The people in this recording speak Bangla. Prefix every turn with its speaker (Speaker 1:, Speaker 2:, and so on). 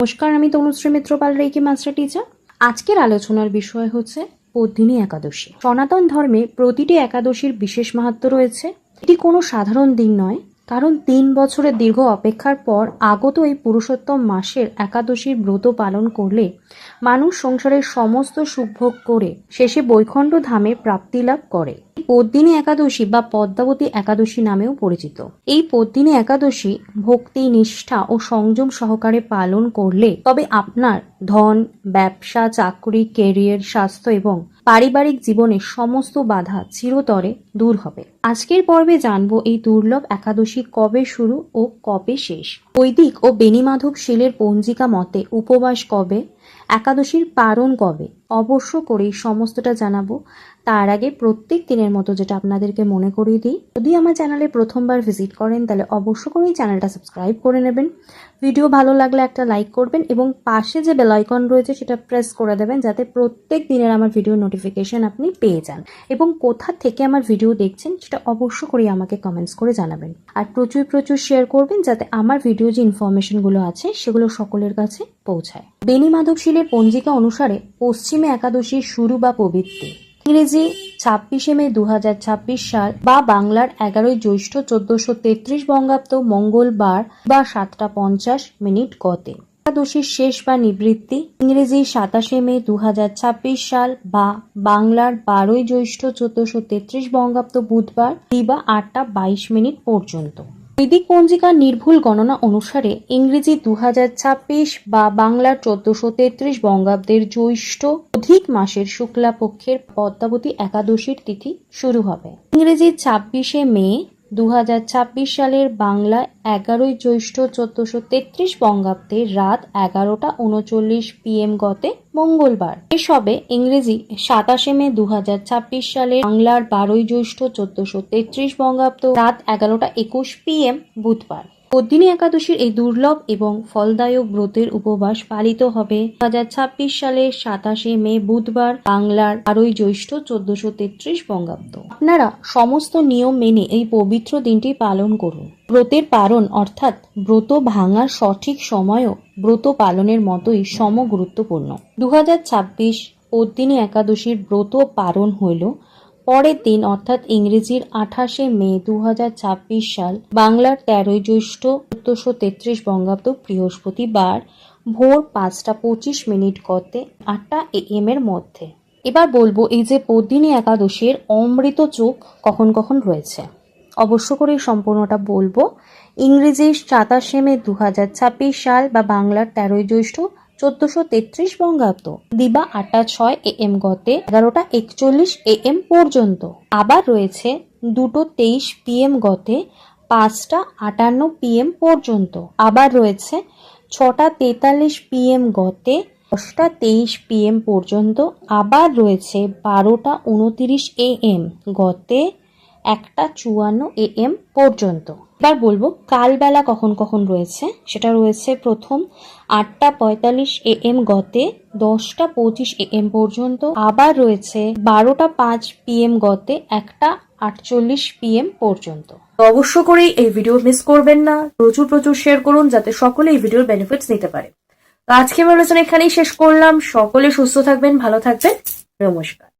Speaker 1: নমস্কার, আমি তনুশ্রী মিত্র পাল, রেকি মাস্টার টিচার। আজকের আলোচনার বিষয় হচ্ছে পদ্মিনী একাদশী। সনাতন ধর্মে প্রতিটি একাদশীর বিশেষ মাহাত্ম্য রয়েছে। এটি কোনো সাধারণ দিন নয়, কারণ 3 বছরের দীর্ঘ অপেক্ষার পর আগত এই পুরুষোত্তম মাসের একাদশীর ব্রত পালন করলে মানুষ সংসারের সমস্ত সুখভোগ করে শেষে বৈকুণ্ঠ ধামে প্রাপ্তি লাভ করে। পদ্মিনী একাদশী বা পদ্মাবতী একাদশী নামেও পরিচিত। এই পদ্মিনী একাদশী ভক্তি, নিষ্ঠা ও সংযম সহকারে পালন করলে তবে আপনার ধন, ব্যবসা, চাকরি, ক্যারিয়ার, স্বাস্থ্য এবং পারিবারিক জীবনের সমস্ত বাধা চিরতরে দূর হবে। আজকের পর্বে জানবো এই দুর্লভ একাদশী কবে শুরু ও কবে শেষ। বৈদিক ও বেণীমাধব শীলের পঞ্জিকা মতে উপবাস কবে, একাদশীর পারণ কবে, অবশ্য করেই সমস্তটা জানাবো। তার আগে প্রত্যেক দিনের মতো যেটা আপনাদেরকে মনে করিয়ে দিই, যদি আমার চ্যানেলে প্রথমবার ভিজিট করেন তাহলে অবশ্য করেই চ্যানেলটা সাবস্ক্রাইব করে নেবেন। ভিডিও ভালো লাগলে একটা লাইক করবেন এবং পাশে যে বেল আইকন রয়েছে সেটা প্রেস করে দেবেন, যাতে প্রত্যেক দিনের আমার ভিডিও নোটিফিকেশন আপনি পেয়ে যান। এবং কোথা থেকে আমার ভিডিও দেখছেন সেটা অবশ্য করেই আমাকে কমেন্টস করে জানাবেন। আর প্রচুর প্রচুর শেয়ার করবেন, যাতে আমার ভিডিও যে ইনফরমেশনগুলো আছে সেগুলো সকলের কাছে পৌঁছায়। বেণীমাধব শীলের পঞ্জিকা অনুসারে পশ্চিমে একাদশীর শুরু বা প্রবৃত্তি ইংরেজি 26শে মে 2026 সাল বা বাংলার 11ই জ্যৈষ্ঠ 1433 বঙ্গাব্দ মঙ্গলবার বা 7:50 গতে। একাদশীর শেষ বা নিবৃত্তি ইংরেজি 27শে মে 2026 সাল বা বাংলার 12ই জ্যৈষ্ঠ 1433 বঙ্গাব্দ বুধবার দিবা 8:22 পর্যন্ত। বৈদিক পঞ্জিকার নির্ভুল গণনা অনুসারে ইংরেজি 2026 বা বাংলার 1433 বঙ্গাব্দের জ্যৈষ্ঠ অধিক মাসের শুক্লা পক্ষের পদ্মাবতী একাদশীর তিথি শুরু হবে। ইংরেজি 26শে মে 2026 সালের বাংলা 11ই জ্যৈষ্ঠ 1433 বঙ্গাব্দের রাত 11:39 PM গতে মঙ্গলবার। শেষ হবে ইংরেজি 27শে মে 2026 সালের বাংলার 12ই জ্যৈষ্ঠ 1433 বঙ্গাব্দ রাত 11:21 PM বুধবার। পদ্মিনী একাদশীর এই দুর্লভ এবং ফলদায়ক ব্রতের উপবাস পালিত হবে 2026 সালের 27শে মে বুধবার বাংলার 12ই জ্যৈষ্ঠ 1433 বঙ্গাব্দ। আপনারা সমস্ত নিয়ম মেনে এই পবিত্র দিনটি পালন করুন। ব্রতের পারণ অর্থাৎ ব্রত ভাঙার সঠিক সময়ও ব্রত পালনের মতোই সম গুরুত্বপূর্ণ। 2026 পদ্মিনী একাদশীর ব্রত পারণ হইল পরের দিন অর্থাৎ ইংরেজির 28শে মে 2026 সাল বাংলার 13ই জ্যৈষ্ঠ 1433 বঙ্গাব্দ বৃহস্পতিবার ভোর 5:25 গতে 8টা AM এর মধ্যে। এবার বলবো এই যে পদ্মিনী একাদশীর অমৃত যোগ কখন কখন রয়েছে, অবশ্য করে সম্পূর্ণটা বলবো। ইংরেজি 27শে মে 2026 সাল বা বাংলার 13ই জ্যৈষ্ঠ 1433 বঙ্গাব্দ দিবা 8:06 AM গতে 11:41 AM পর্যন্ত। আবার রয়েছে 2:23 PM গতে 5:58 PM পর্যন্ত। আবার রয়েছে 6:43 PM গতে 10:23 PM পর্যন্ত। আবার রয়েছে 12:29 AM গতে 1:54 AM পর্যন্ত। এবার বলবো কালবেলা কখন কখন রয়েছে, সেটা রয়েছে প্রথম 8:45 AM গতে 10:25 AM পর্যন্ত। আবার রয়েছে 12:05 PM গতে 1:48 PM পর্যন্ত। অবশ্য করে এই ভিডিও মিস করবেন না, প্রচুর প্রচুর শেয়ার করুন যাতে সকলে এই ভিডিওর বেনিফিটস নিতে পারে। আজকে আমি আলোচনা এখানেই শেষ করলাম। সকলে সুস্থ থাকবেন, ভালো থাকবেন। নমস্কার।